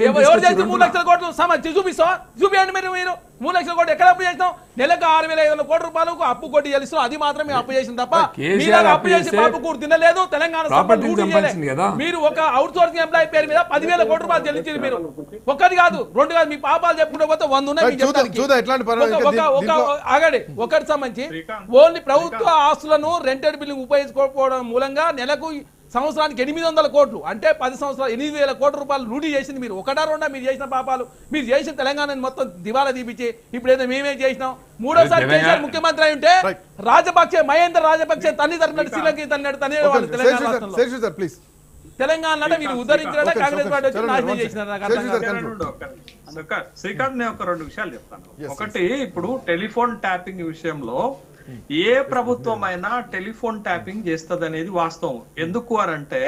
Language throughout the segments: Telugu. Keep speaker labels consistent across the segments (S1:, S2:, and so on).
S1: ఎవరు చేసి 3 లక్షల కోట్లు చూపిస్తాం చూపించండి మీరు 3 లక్షల కోట్లు ఎక్కడ అప్పు చేసినాం నెలకు 6,500 కోట్ల రూపాయలకు అప్పు కొట్టి చెల్లిస్తాం అది మాత్రం మేము అప్పు చేసిన తప్ప మీరు అప్పు చేసి పాప కూడా తినలేదు తెలంగాణ మీరు ఒక అవుట్ సోర్సింగ్ ఎంప్లాయీ పేరు మీద 10,000 కోట్ల రూపాయలు చెల్లించింది మీరు ఒకటి కాదు 2 కాదు మీ పాపాలు చెప్పుకుంటే పోతే 100 ఉన్నాయి ఆగండి ఒకటి సంబంధించి ఓన్లీ ప్రభుత్వ ఆస్తులను రెంటెడ్ బిల్డింగ్ ఉపయోగించుకోకపోవడం మూలంగా నెలకు సంవత్సరానికి 800 కోట్లు అంటే 10 సంవత్సరాలు 8,000 కోట్ల రూపాయలు లూటీ చేసింది మీరు ఒకటా రెండా మీరు చేసిన పాపాలు మీరు చేసిన తెలంగాణ మొత్తం దివాలా తీపిచ్చి ఇప్పుడు ఏదో మేమేం చేసినాం మూడోసారి కేసీఆర్ ముఖ్యమంత్రి అయి ఉంటే రాజపక్షే మహేంద్ర రాజపక్షే తల్లి తరలినట్టు శ్రీలంక తల్లినట్టు తనేవాళ్ళు తెలంగాణ మీరు ఉద్ధరించారా కాంగ్రెస్ పార్టీ వచ్చి నాశనం చేసినారు
S2: శ్రీకాంత్ నేను ఒక 2 విషయాలు చెప్తాను ఒకటి ఇప్పుడు టెలిఫోన్ ట్యాపింగ్ విషయంలో ఏ ప్రభుత్వం అయినా టెలిఫోన్ ట్యాపింగ్ చేస్తుంది అనేది వాస్తవం ఎందుకు అనంటే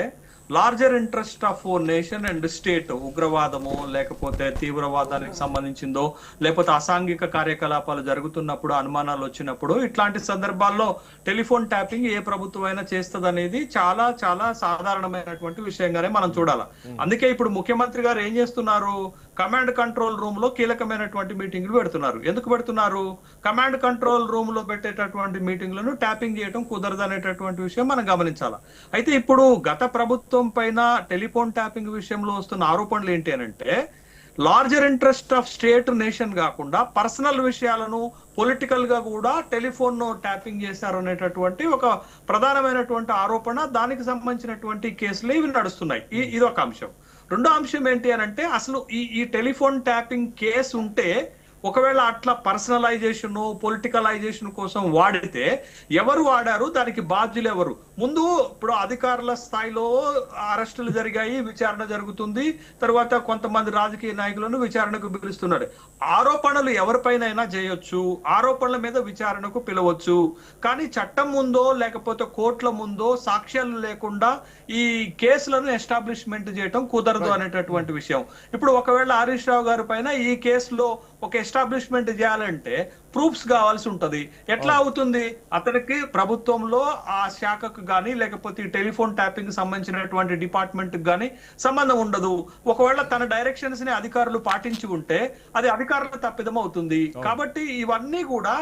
S2: larger interest of nation and state ఉగ్రవాదము లేకపోతే తీవ్రవాదానికి సంబంధించిందో లేకపోతే అసాంఘిక కార్యకలాపాలు జరుగుతున్నప్పుడు అనుమానాలు వచ్చినప్పుడు ఇట్లాంటి సందర్భాల్లో టెలిఫోన్ ట్యాపింగ్ ఏ ప్రభుత్వం అయినా చేస్తుంది అనేది చాలా చాలా సాధారణమైనటువంటి విషయంగానే మనం చూడాలి అందుకే ఇప్పుడు ముఖ్యమంత్రి గారు ఏం చేస్తున్నారు కమాండ్ కంట్రోల్ రూమ్ లో కీలకమైనటువంటి మీటింగ్లు పెడుతున్నారు ఎందుకు పెడుతున్నారు కమాండ్ కంట్రోల్ రూమ్ లో పెట్టేటటువంటి మీటింగ్లను ట్యాపింగ్ చేయడం కుదరదు అనేటటువంటి విషయం మనం గమనించాలి అయితే ఇప్పుడు గత ప్రభుత్వం పైన టెలిఫోన్ ట్యాపింగ్ విషయంలో వస్తున్న ఆరోపణలు ఏంటి అనంటే larger interest of state nation కాకుండా పర్సనల్ విషయాలను పొలిటికల్ గా కూడా టెలిఫోన్ ట్యాపింగ్ చేశారు అనేటటువంటి ఒక ప్రధానమైనటువంటి ఆరోపణ దానికి సంబంధించినటువంటి కేసులు ఇవి నడుస్తున్నాయి ఇది ఒక అంశం రెండో అంశం ఏంటి అనంటే అసలు ఈ టెలిఫోన్ ట్యాపింగ్ కేసు ఉంటే ఒకవేళ అట్లా పర్సనలైజేషన్ పొలిటికలైజేషన్ కోసం వాడితే ఎవరు వాడారు దానికి బాధ్యులు ఎవరు ముందు ఇప్పుడు అధికారుల స్థాయిలో అరెస్టులు జరిగాయి విచారణ జరుగుతుంది తర్వాత కొంతమంది రాజకీయ నాయకులను విచారణకు పిలుస్తున్నాడు ఆరోపణలు ఎవరిపైనైనా చేయొచ్చు ఆరోపణల మీద విచారణకు పిలవచ్చు కానీ చట్టం ముందో లేకపోతే కోర్టుల ముందో సాక్ష్యాలు లేకుండా ఈ కేసులను ఎస్టాబ్లిష్మెంట్ చేయటం కుదరదు అనేటటువంటి విషయం ఇప్పుడు ఒకవేళ హరీష్ రావు గారి పైన ఈ కేసులో ఒక ఎస్టాబ్లిష్మెంట్ చేయాలంటే ప్రూఫ్స్ కావాల్సి ఉంటది ఎట్లా అవుతుంది అతనికి ప్రభుత్వంలో ఆ శాఖకు గానీ లేకపోతే టెలిఫోన్ ట్యాపింగ్ సంబంధించినటువంటి డిపార్ట్మెంట్ గానీ సంబంధం ఉండదు ఒకవేళ తన డైరెక్షన్స్ ని అధికారులు పాటించి ఉంటే అది అధికారుల తప్పిదం అవుతుంది కాబట్టి ఇవన్నీ కూడా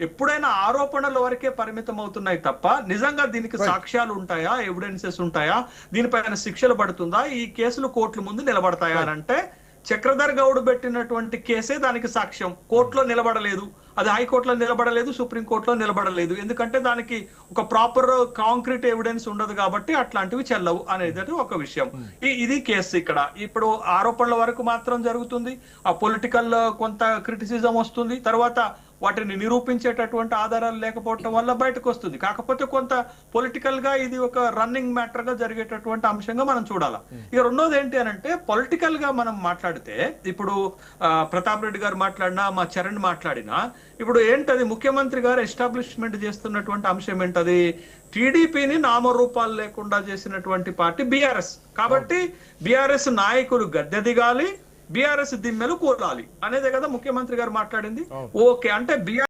S2: ఎప్పుడైనా ఆరోపణల వరకే పరిమితం అవుతున్నాయి తప్ప నిజంగా దీనికి సాక్ష్యాలు ఉంటాయా ఎవిడెన్సెస్ ఉంటాయా దీనిపైన శిక్షలు పడుతుందా ఈ కేసులు కోర్టుల ముందు నిలబడతాయా అంటే చక్రధర్ గౌడ్ పెట్టినటువంటి కేసే దానికి సాక్ష్యం కోర్టులో నిలబడలేదు అది హైకోర్టులో నిలబడలేదు సుప్రీంకోర్టులో నిలబడలేదు ఎందుకంటే దానికి ఒక ప్రాపర్ కాంక్రీట్ ఎవిడెన్స్ ఉండదు కాబట్టి అట్లాంటివి చెల్లవు అనేది ఒక విషయం ఇది కేసు ఇక్కడ ఇప్పుడు ఆరోపణల వరకు మాత్రం జరుగుతుంది ఆ పొలిటికల్ కొంత క్రిటిసిజం వస్తుంది తర్వాత వాటిని నిరూపించేటటువంటి ఆధారాలు లేకపోవటం వల్ల బయటకు వస్తుంది కాకపోతే కొంత పొలిటికల్ గా ఇది ఒక రన్నింగ్ మ్యాటర్ గా జరిగేటటువంటి అంశంగా మనం చూడాలి ఇక రెండోది ఏంటి అనంటే పొలిటికల్ గా మనం మాట్లాడితే ఇప్పుడు ప్రతాప్ రెడ్డి గారు మాట్లాడినా మా చరణ్ మాట్లాడినా ఇప్పుడు ఏంటది ముఖ్యమంత్రి గారు ఎస్టాబ్లిష్మెంట్ చేస్తున్నటువంటి అంశం ఏంటది టీడీపీని నామరూపాలు లేకుండా చేసినటువంటి పార్టీ బీఆర్ఎస్ కాబట్టి బీఆర్ఎస్ నాయకులు గద్దె దిగాలి బీఆర్ఎస్ దిమ్మెలు కూలాలి అనేదే కదా ముఖ్యమంత్రి గారు మాట్లాడింది ఓకే అంటే